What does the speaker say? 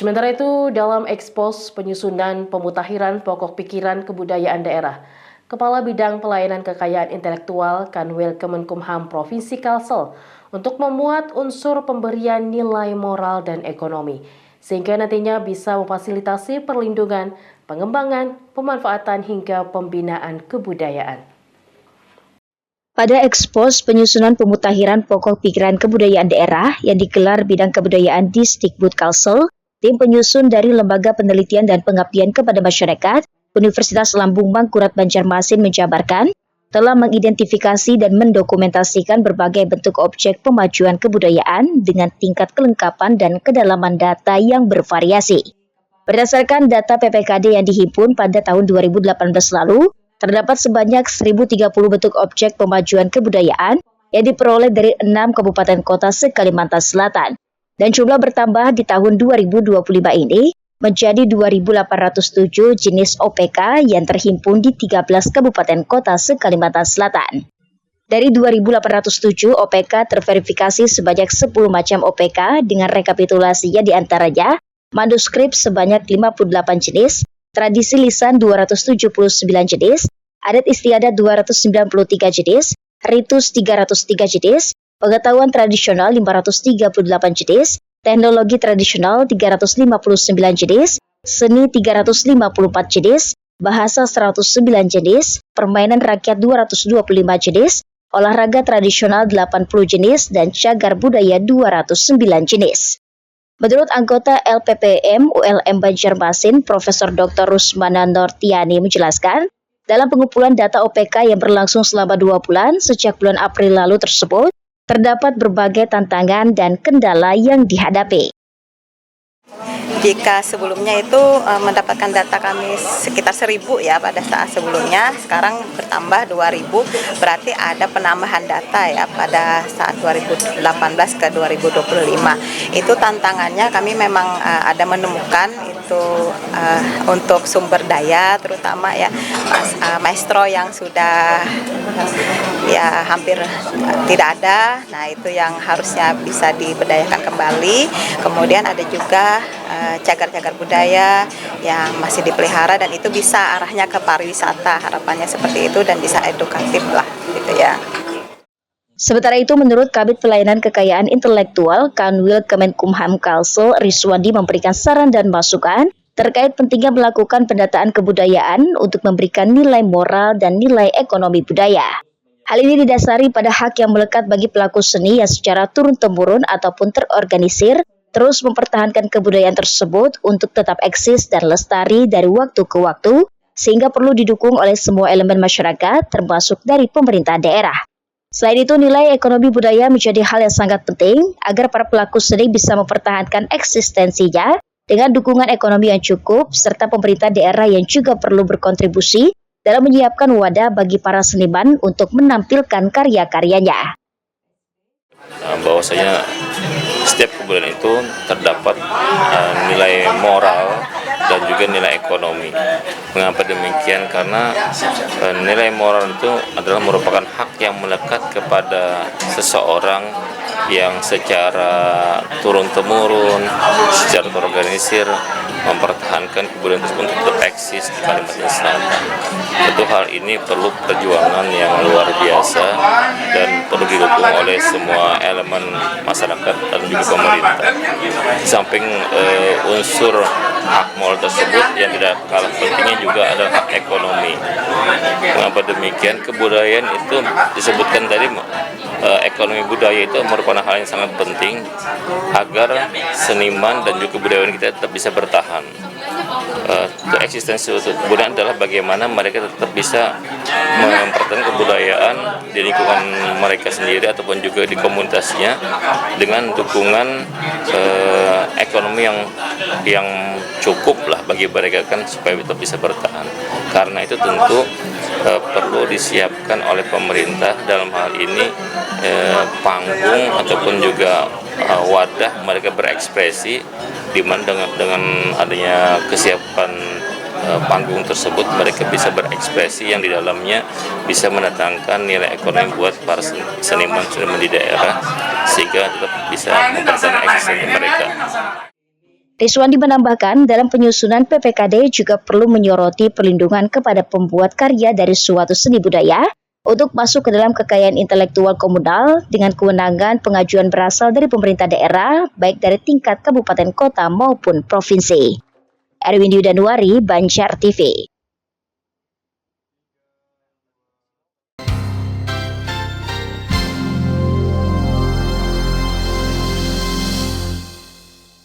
Sementara itu, dalam ekspos penyusunan pemutakhiran pokok pikiran kebudayaan daerah, Kepala Bidang Pelayanan Kekayaan Intelektual Kanwil Kemenkumham Provinsi Kalsel untuk memuat unsur pemberian nilai moral dan ekonomi, sehingga nantinya bisa memfasilitasi perlindungan, pengembangan, pemanfaatan hingga pembinaan kebudayaan. Pada ekspos penyusunan pemutakhiran pokok pikiran kebudayaan daerah yang digelar Bidang Kebudayaan Disdikbud Kalsel, tim penyusun dari Lembaga Penelitian dan Pengabdian kepada Masyarakat Universitas Lambung Mangkurat Banjarmasin menjabarkan telah mengidentifikasi dan mendokumentasikan berbagai bentuk objek pemajuan kebudayaan dengan tingkat kelengkapan dan kedalaman data yang bervariasi. Berdasarkan data PPKD yang dihimpun pada tahun 2018 lalu, terdapat sebanyak 1.030 bentuk objek pemajuan kebudayaan yang diperoleh dari 6 kabupaten kota se-Kalimantan Selatan. Dan jumlah bertambah di tahun 2025 ini menjadi 2.807 jenis OPK yang terhimpun di 13 kabupaten kota se-Kalimantan Selatan. Dari 2.807 OPK terverifikasi sebanyak 10 macam OPK dengan rekapitulasinya diantaranya manuskrip sebanyak 58 jenis, tradisi lisan 279 jenis, adat istiadat 293 jenis, ritus 303 jenis, pengetahuan tradisional 538 jenis, teknologi tradisional 359 jenis, seni 354 jenis, bahasa 109 jenis, permainan rakyat 225 jenis, olahraga tradisional 80 jenis, dan cagar budaya 209 jenis. Menurut anggota LPPM ULM Banjarmasin, Profesor Dr. Rusmana Nortiani menjelaskan, dalam pengumpulan data OPK yang berlangsung selama 2 bulan sejak bulan April lalu tersebut, terdapat berbagai tantangan dan kendala yang dihadapi. Jika sebelumnya itu mendapatkan data kami sekitar 1.000 ya pada saat sebelumnya, sekarang bertambah 2.000, berarti ada penambahan data ya pada saat 2018 ke 2025. Itu tantangannya kami memang ada menemukan itu untuk sumber daya terutama ya maestro yang sudah ya hampir tidak ada. Nah, itu yang harusnya bisa diberdayakan kembali. Kemudian ada juga cagar-cagar budaya yang masih dipelihara dan itu bisa arahnya ke pariwisata, harapannya seperti itu dan bisa edukatif lah gitu ya. Sementara itu, menurut Kabid Pelayanan Kekayaan Intelektual Kanwil Kemenkumham Kalsel, Riswandi memberikan saran dan masukan terkait pentingnya melakukan pendataan kebudayaan untuk memberikan nilai moral dan nilai ekonomi budaya. Hal ini didasari pada hak yang melekat bagi pelaku seni yang secara turun-temurun ataupun terorganisir terus mempertahankan kebudayaan tersebut untuk tetap eksis dan lestari dari waktu ke waktu, sehingga perlu didukung oleh semua elemen masyarakat, termasuk dari pemerintah daerah. Selain itu, nilai ekonomi budaya menjadi hal yang sangat penting agar para pelaku seni bisa mempertahankan eksistensinya dengan dukungan ekonomi yang cukup, serta pemerintah daerah yang juga perlu berkontribusi dalam menyiapkan wadah bagi para seniman untuk menampilkan karya-karyanya. Bahwasanya setiap kebudayaan itu terdapat nilai moral dan juga nilai ekonomi. Mengapa demikian? Karena nilai moral itu adalah merupakan hak yang melekat kepada seseorang yang secara turun-temurun, secara terorganisir mempertahankan kebudayaan tersebut untuk tetap eksis di Kalimantan Selatan. Tentu hal ini perlu perjuangan yang luar biasa dan perlu didukung oleh semua elemen masyarakat dan juga pemerintah. Di samping unsur hak moral tersebut, yang tidak kalah pentingnya juga adalah hak ekonomi. Mengapa demikian? Kebudayaan itu disebutkan tadi, ekonomi budaya itu merupakan hal yang sangat penting agar seniman dan juga budayawan kita tetap bisa bertahan. Eksistensi kebudayaan adalah bagaimana mereka tetap bisa mempertahankan kebudayaan di lingkungan mereka sendiri ataupun juga di komunitasnya dengan dukungan ekonomi yang cukup lah bagi mereka kan supaya tetap bisa bertahan. Karena itu tentu perlu disiapkan oleh pemerintah dalam hal ini panggung ataupun juga wadah mereka berekspresi, di mana dengan adanya kesiapan panggung tersebut mereka bisa berekspresi yang di dalamnya bisa mendatangkan nilai ekonomi buat para seniman-seniman di daerah sehingga tetap bisa mempertahankan eksistensi mereka. Riswandi menambahkan, dalam penyusunan PPKD juga perlu menyoroti perlindungan kepada pembuat karya dari suatu seni budaya untuk masuk ke dalam kekayaan intelektual komunal dengan kewenangan pengajuan berasal dari pemerintah daerah, baik dari tingkat kabupaten kota maupun provinsi. Erwin Yudanuari, Banjar TV.